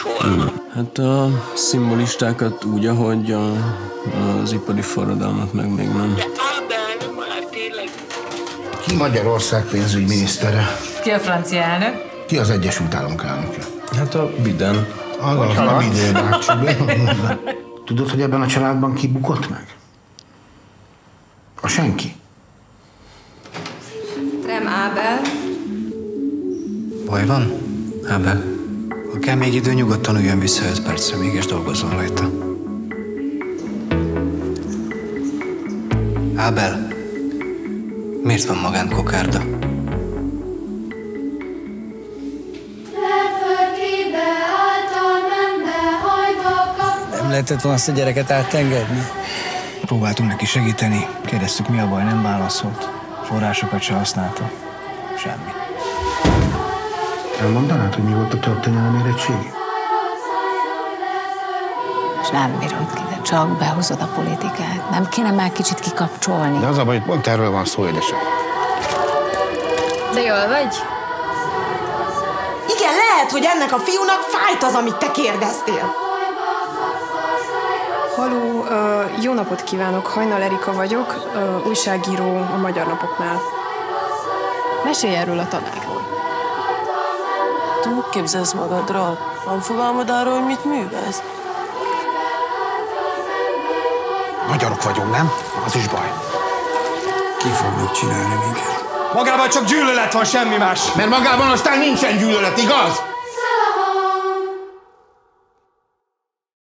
hol? Hát a szimbolistákat úgy, ahogy az ipari forradalmat meg még nem. De Ábel már tényleg... Ki Magyarország pénzügyminisztere? Ki a francia elnök? Ki az Egyesült Államok elnöke? Hát a Biden. A Biden bácsi. Tudod, hogy ebben a családban ki bukott meg? A senki. Nem Ábel. Baj van? Ábel? Ha kell még idő, nyugodtan üljön vissza 5 percre még, és dolgozzon rajta. Ábel, miért van magánkokárda? Nem lehetett volna azt a gyereket átengedni? Próbáltunk neki segíteni, kérdeztük, mi a baj, nem válaszolt. Forrásokat se használta. Semmi. Elmondanád, hogy mi volt a történelem érettségi? És nem bírod ki, de csak behozod a politikát. Nem kéne már kicsit kikapcsolni? De az a baj, hogy pont erről van szó, édesem. De jól vagy? Igen, lehet, hogy ennek a fiúnak fájt az, amit te kérdeztél. Haló, jó napot kívánok, Hajnal Erika vagyok, újságíró a Magyar Napoknál. Mesélj erről a tanárról. Te mit képzelsz magadról? Van fogalmad arról, hogy mit művelsz? Magyarok vagyunk, nem? Az is baj. Ki fog mit csinálni minket? Magában csak gyűlölet van, semmi más. Mert magában aztán nincsen gyűlölet, igaz?